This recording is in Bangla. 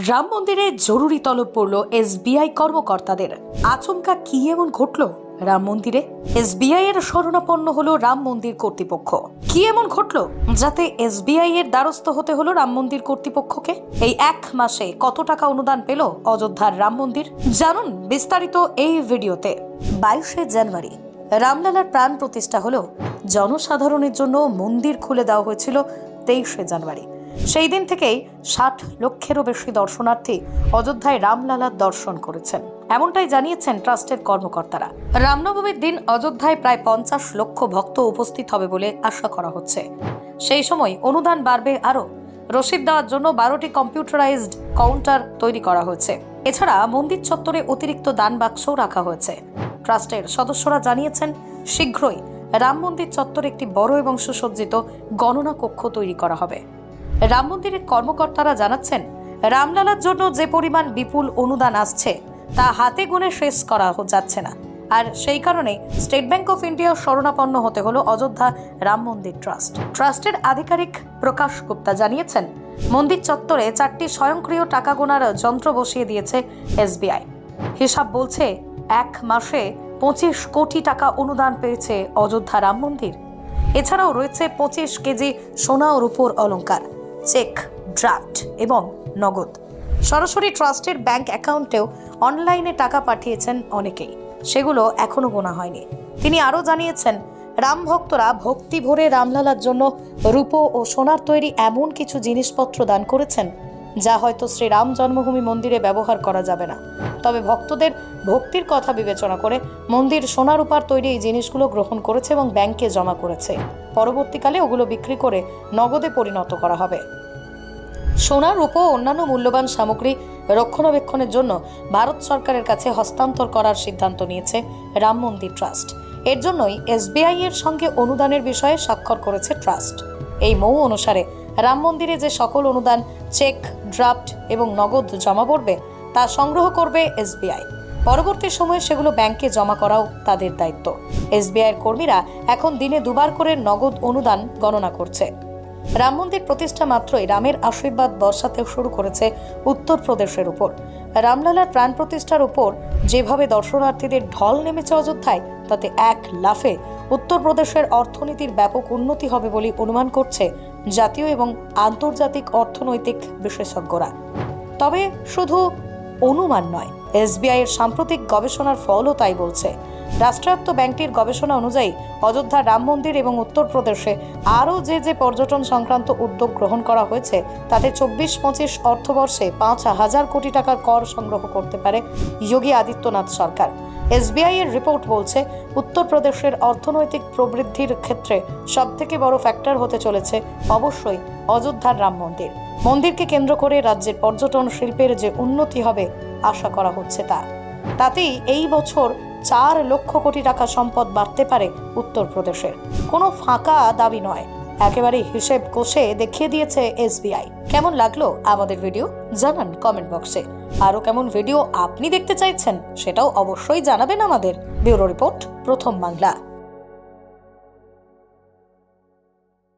রাম মন্দিরে জরুরি তলব পড়ল এসবিআই কর্মকর্তাদের। আচমকা কি এমন ঘটল রাম মন্দিরে? এসবিআই এর শরণাপন্ন হলো রাম মন্দির কর্তৃপক্ষ। কি এমন ঘটল যাতে এসবিআই এর দ্বারস্থ হতে হলো রাম মন্দির কর্তৃপক্ষকে? এই এক মাসে কত টাকা অনুদান পেল অযোধ্যার রাম মন্দির? জানুন বিস্তারিত এই ভিডিওতে। 22শে জানুয়ারি রামলালার প্রাণ প্রতিষ্ঠা হলো। জনসাধারণের জন্য মন্দির খুলে দেওয়া হয়েছিল 23শে জানুয়ারি। সেই দিন থেকেই 60 লক্ষেরও বেশি দর্শনার্থী অযোধ্যায় রামলালার দর্শন করেছেন, এমনটাই জানিয়েছেন ট্রাস্টের কর্মকর্তারা। রামনবমীর দিন অযোধ্যায় প্রায় 50 লক্ষ ভক্ত উপস্থিত হবে বলে আশা করা হচ্ছে। সেই সময় অনুদান বাড়বে আরও। রসিদ দেওয়ার জন্য 12টি কম্পিউটারাইজড কাউন্টার তৈরি করা হয়েছে। এছাড়া মন্দির চত্বরে অতিরিক্ত দান বাক্সও রাখা হয়েছে। ট্রাস্টের সদস্যরা জানিয়েছেন, শীঘ্রই রাম মন্দির চত্বরে একটি বড় এবং সুসজ্জিত গণনা কক্ষ তৈরি করা হবে। রাম মন্দিরের কর্মকর্তারা জানাচ্ছেন, রামলালার জন্য যে পরিমাণ বিপুল অনুদান আসছে তা হাতে গুনে শেষ করা যাচ্ছে না। আর সেই কারণে স্টেট ব্যাংক অফ ইন্ডিয়ার শরণাপন্ন হতে হলো অযোধ্যা রাম মন্দির ট্রাস্ট। ট্রাস্টের আধিকারিক প্রকাশ গুপ্তা জানিয়েছেন, মন্দির চত্বরে 4টি স্বয়ংক্রিয় টাকা গোনার যন্ত্র বসিয়ে দিয়েছে এসবিআই। হিসাব বলছে 1 মাসে 25 কোটি টাকা অনুদান পেয়েছে অযোধ্যা রাম মন্দির। এছাড়াও রয়েছে 25 কেজি সোনা ও রূপোর অলংকার, চেক, ড্রাফট এবং নগদ। সরাসরি ট্রাস্টের ব্যাংক অ্যাকাউন্টেও অনলাইনে টাকা পাঠিয়েছেন অনেকেই, সেগুলো এখনো গোনা হয়নি। তিনি আরও জানিয়েছেন, রাম ভক্তরা ভক্তি ভরে রামলালার জন্য রূপো ও সোনার তৈরি এমন কিছু জিনিসপত্র দান করেছেন যা হয়তো শ্রীরাম জন্মভূমি মন্দিরে ব্যবহার করা যাবে না। তবে ভক্তদের ভক্তির কথা বিবেচনা করে মন্দির সোনা রূপার তৈরি এই জিনিসগুলো গ্রহণ করেছে এবং ব্যাংকে জমা করেছে। পরবর্তীকালে ওগুলো বিক্রি করে নগদে পরিণত করা হবে। সোনা, রূপো ও অন্যান্য মূল্যবান সামগ্রী রক্ষণাবেক্ষণের জন্য ভারত সরকারের কাছে হস্তান্তর করার সিদ্ধান্ত নিয়েছে রাম মন্দির ট্রাস্ট। এর জন্যই এসবিআই এর সঙ্গে অনুদানের বিষয়ে স্বাক্ষর করেছে ট্রাস্ট। এই মৌ অনুসারে রাম মন্দিরে যে সকল অনুদান, চেক, ড্রাফট এবং নগদ জমা পড়বে তা সংগ্রহ করবে এসবিআই। পরবর্তী সময়ে সেগুলো ব্যাংকে জমা করাও তাদের দায়িত্ব। এসবিআইয়ের কর্মীরা এখন দিনে 2 বার করে নগদ অনুদান গণনা করছে। রাম মন্দির প্রতিষ্ঠা মাত্রই রামের আশীর্বাদ বর্ষাতে শুরু করেছে উত্তরপ্রদেশের উপর। রামলালার প্রাণ প্রতিষ্ঠার উপর যেভাবে দর্শনার্থীদের ঢল নেমেছে অযোধ্যায়, তাতে এক লাফে উত্তরপ্রদেশের অর্থনীতির ব্যাপক উন্নতি হবে বলে অনুমান করছে জাতীয় এবং আন্তর্জাতিক অর্থনৈতিক বিশেষজ্ঞরা। তবে শুধু অনুমান নয়, এসবিআই এর সাম্প্রতিক গবেষণার ফলও তাই বলছে। রাষ্ট্রায়ত্ত ব্যাংকটির গবেষণা অনুযায়ী অযোধ্যা রাম মন্দির এবং উত্তরপ্রদেশে আরও যে পর্যটন সংক্রান্ত উদ্যোগ গ্রহণ করা হয়েছে তাতে 24-25 অর্থবর্ষে 5,000 কোটি টাকার কর সংগ্রহ করতে পারে যোগী আদিত্যনাথ সরকার। এসবিআই এর রিপোর্ট বলছে, উত্তরপ্রদেশের অর্থনৈতিক প্রবৃদ্ধির ক্ষেত্রে সবথেকে বড় ফ্যাক্টর হতে চলেছে অবশ্যই অযোধ্যার রাম মন্দির। মন্দিরকে কেন্দ্র করে রাজ্যের পর্যটন শিল্পের যে উন্নতি হবে আশা করা হচ্ছে তাতেই এই বছর 4 লক্ষ কোটি টাকা সম্পদ বাড়তে পারে উত্তরপ্রদেশের। কোনো ফাঁকা দাবি নয়, একেবারে হিসেব কষে দেখিয়ে দিয়েছে এসবিআই। কেমন লাগলো আমাদের ভিডিও জানান কমেন্ট বক্সে। আরও কেমন ভিডিও আপনি দেখতে চাইছেন সেটাও অবশ্যই জানাবেন আমাদের। ব্যুরো রিপোর্ট, প্রথম বাংলা।